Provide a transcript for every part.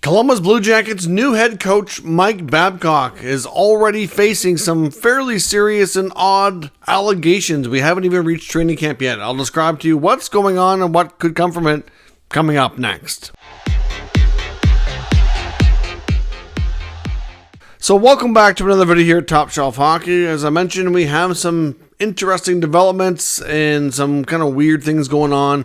Columbus Blue Jackets' new head coach, Mike Babcock, is already facing some fairly serious and odd allegations. We haven't even reached training camp yet. I'll describe to you what's going on and what could come from it coming up next. So welcome back to another video here at Top Shelf Hockey. As I mentioned, we have some interesting developments and some kind of weird things going on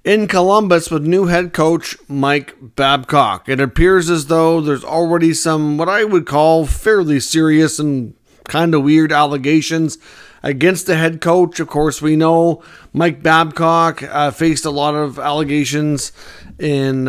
in Columbus with new head coach Mike Babcock. It appears as though there's already some what I would call fairly serious and kind of weird allegations against the head coach. Of course, we know Mike Babcock faced a lot of allegations in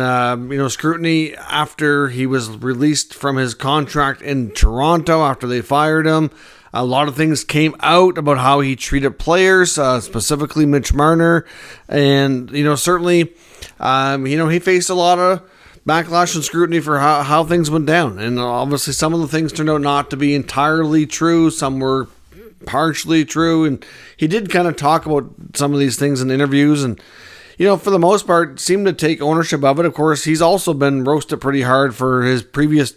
scrutiny after he was released from his contract in Toronto after they fired him. A lot of things came out about how he treated players, specifically Mitch Marner. And, certainly, he faced a lot of backlash and scrutiny for how things went down. And obviously some of the things turned out not to be entirely true. Some were partially true. And he did kind of talk about some of these things in interviews. And, for the most part, seemed to take ownership of it. Of course, he's also been roasted pretty hard for his previous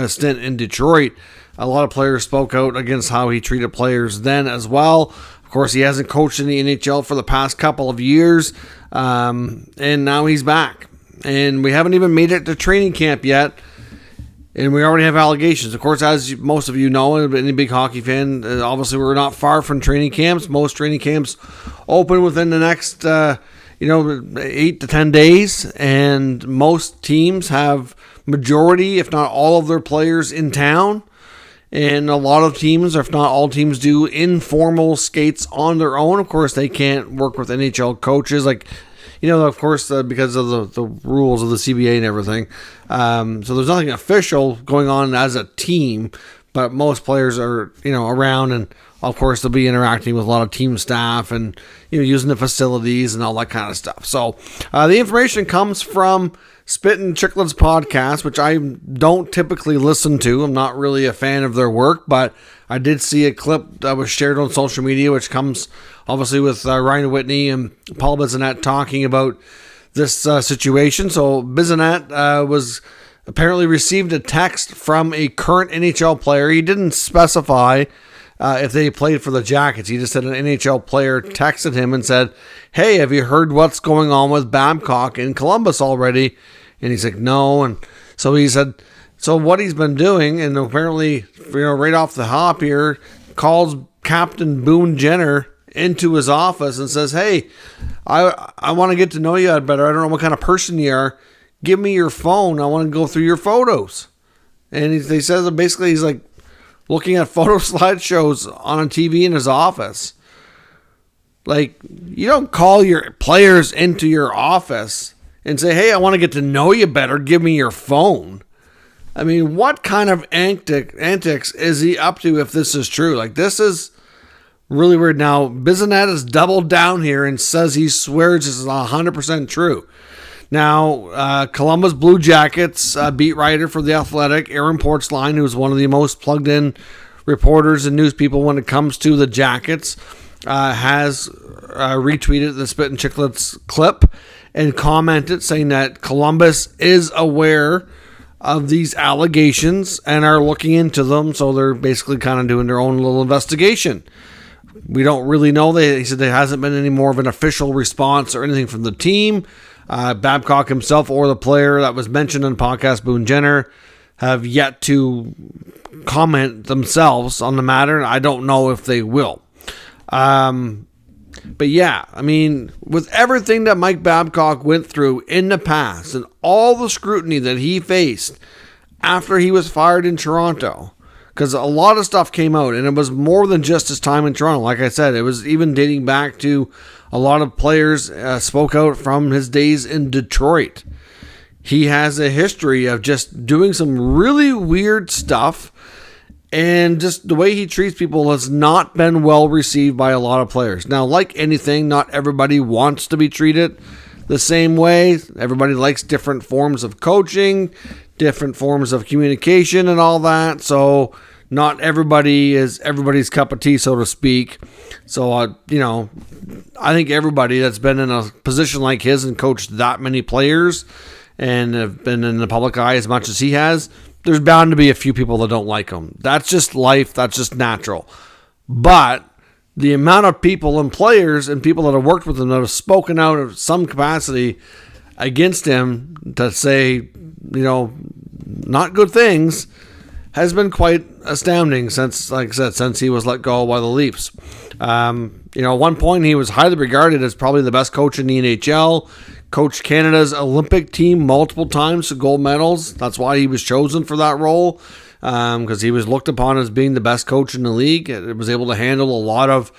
stint in Detroit. A lot of players spoke out against how he treated players then as well. Of course, he hasn't coached in the NHL for the past couple of years, and now he's back. And we haven't even made it to training camp yet, and we already have allegations. Of course, as most of you know, any big hockey fan, obviously we're not far from training camps. Most training camps open within the next 8 to 10 days, and most teams have majority, if not all of their players in town. And a lot of teams, or if not all teams, do informal skates on their own. Of course, they can't work with NHL coaches, of course, because of the rules of the CBA and everything. So there's nothing official going on as a team, but most players are, around, and of course they'll be interacting with a lot of team staff and, using the facilities and all that kind of stuff. So the information comes from Spittin' Chicklets podcast, which I don't typically listen to. I'm not really a fan of their work, but I did see a clip that was shared on social media, which comes obviously with Ryan Whitney and Paul Bissonnette talking about this situation. So Bissonnette was apparently received a text from a current NHL player. He didn't specify if they played for the Jackets. He just said an NHL player texted him and said, "Hey, have you heard what's going on with Babcock in Columbus already?" And he's like, "No." And so he said, so what he's been doing, and apparently, right off the hop here, calls Captain Boone Jenner into his office and says, "Hey, I want to get to know you better. I don't know what kind of person you are. Give me your phone. I want to go through your photos." And he says that basically he's like looking at photo slideshows on a TV in his office. Like, you don't call your players into your office and say, "Hey, I want to get to know you better. Give me your phone." I mean, what kind of antics is he up to if this is true? Like, this is really weird. Now, Bissonnette has doubled down here and says he swears this is 100% true. Now, Columbus Blue Jackets beat writer for The Athletic, Aaron Portzline, who is one of the most plugged-in reporters and news people when it comes to the Jackets, has retweeted the Spittin' Chicklets clip and commented saying that Columbus is aware of these allegations and are looking into them, so they're basically kind of doing their own little investigation. We don't really know. He said there hasn't been any more of an official response or anything from the team. Babcock himself or the player that was mentioned on the podcast, Boone Jenner, have yet to comment themselves on the matter, and I don't know if they will. But yeah, I mean, with everything that Mike Babcock went through in the past and all the scrutiny that he faced after he was fired in Toronto, because a lot of stuff came out, and it was more than just his time in Toronto. Like I said, it was even dating back to a lot of players spoke out from his days in Detroit. He has a history of just doing some really weird stuff, and just the way he treats people has not been well received by a lot of players. Now, like anything, not everybody wants to be treated the same way. Everybody likes different forms of coaching, different forms of communication and all that. So not everybody is everybody's cup of tea, so to speak. So, I think everybody that's been in a position like his and coached that many players and have been in the public eye as much as he has, there's bound to be a few people that don't like him. That's just life. That's just natural. But the amount of people and players and people that have worked with him that have spoken out of some capacity against him to say, not good things has been quite astounding since, like I said, since he was let go by the Leafs. At one point he was highly regarded as probably the best coach in the NHL, coached Canada's Olympic team multiple times to gold medals. That's why he was chosen for that role, because he was looked upon as being the best coach in the league. It was able to handle a lot of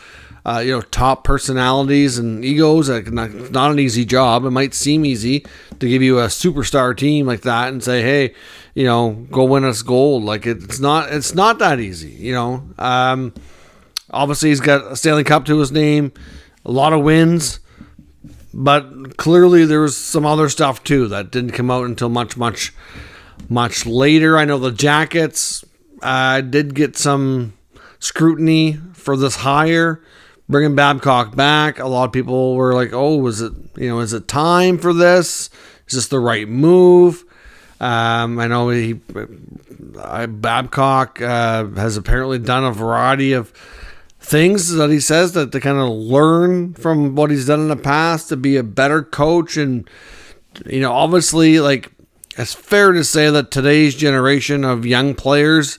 top personalities and egos. Not an easy job. It might seem easy to give you a superstar team like that and say, hey, go win us gold. Like it's not that easy. Obviously he's got a Stanley Cup to his name, a lot of wins, but clearly there was some other stuff too that didn't come out until much later. I know the Jackets did get some scrutiny for this hire. Bringing Babcock back, a lot of people were like, "Oh, is it time for this? Is this the right move?" I know Babcock has apparently done a variety of things that he says that to kind of learn from what he's done in the past to be a better coach, and obviously, like, it's fair to say that today's generation of young players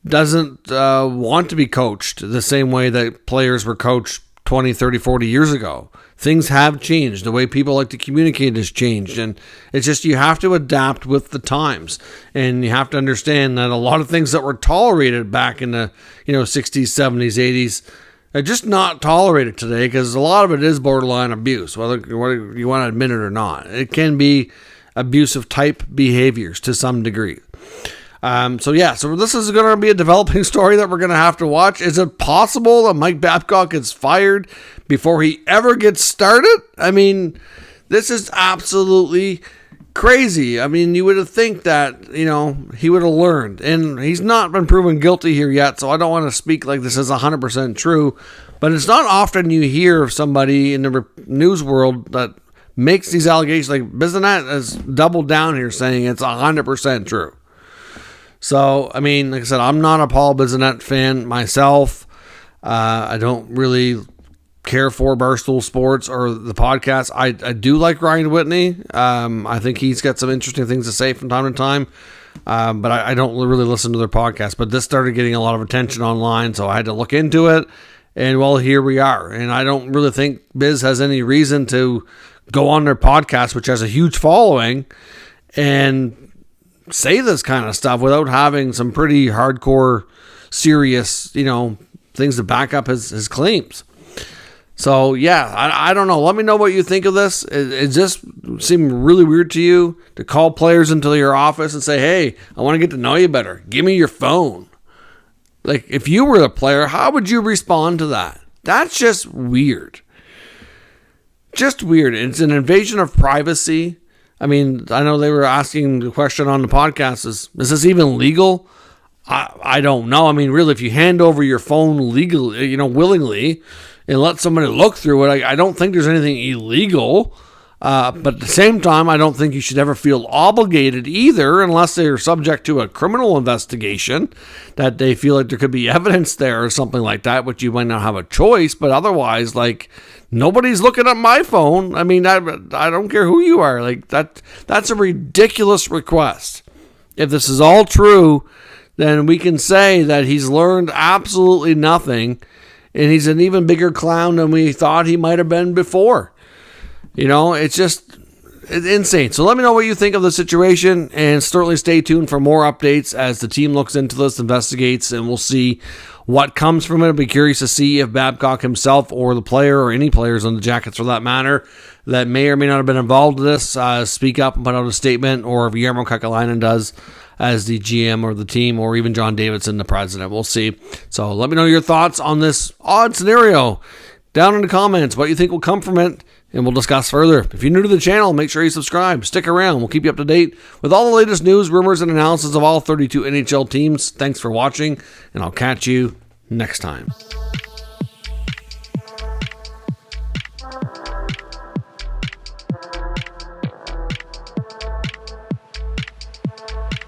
doesn't want to be coached the same way that players were coached 20, 30, 40 years ago. Things have changed. The way people like to communicate has changed. And it's just you have to adapt with the times. And you have to understand that a lot of things that were tolerated back in the 60s, 70s, 80s are just not tolerated today, because a lot of it is borderline abuse, whether you want to admit it or not. It can be abusive type behaviors to some degree. So this is going to be a developing story that we're going to have to watch. Is it possible that Mike Babcock gets fired before he ever gets started? I mean, this is absolutely crazy. I mean, you would have think that, he would have learned, and he's not been proven guilty here yet. So I don't want to speak like this is 100% true, but it's not often you hear of somebody in the news world that makes these allegations. Like Bissonnette has doubled down here saying it's 100% true. So, I mean, like I said, I'm not a Paul Bissonnette fan myself. I don't really care for Barstool Sports or the podcast. I do like Ryan Whitney. I think he's got some interesting things to say from time to time. But I don't really listen to their podcast. But this started getting a lot of attention online, so I had to look into it. And, well, here we are. And I don't really think Biz has any reason to go on their podcast, which has a huge following, and say this kind of stuff without having some pretty hardcore, serious, things to back up his claims. So, yeah, I don't know. Let me know what you think of this. It just seemed really weird to you to call players into your office and say, hey, I want to get to know you better. Give me your phone. Like, if you were a player, how would you respond to that? That's just weird. Just weird. It's an invasion of privacy. I mean, I know they were asking the question on the podcast, is this even legal? I don't know. I mean, really, if you hand over your phone legally, willingly, and let somebody look through it, I don't think there's anything illegal. But at the same time, I don't think you should ever feel obligated either, unless they're subject to a criminal investigation, that they feel like there could be evidence there or something like that, which you might not have a choice. But otherwise, like, nobody's looking at my phone. I mean, I don't care who you are. Like, that's a ridiculous request. If this is all true, then we can say that he's learned absolutely nothing, and he's an even bigger clown than we thought he might have been before. It's insane. So let me know what you think of the situation, and certainly stay tuned for more updates as the team looks into this, investigates, and we'll see what comes from it. I'll be curious to see if Babcock himself or the player, or any players on the Jackets for that matter, that may or may not have been involved in this, speak up and put out a statement, or if Jarmo Kekalainen does as the GM or the team, or even John Davidson, the president. We'll see. So let me know your thoughts on this odd scenario down in the comments, what you think will come from it, and we'll discuss further. If you're new to the channel, make sure you subscribe. Stick around. We'll keep you up to date with all the latest news, rumors, and analysis of all 32 NHL teams. Thanks for watching, and I'll catch you next time.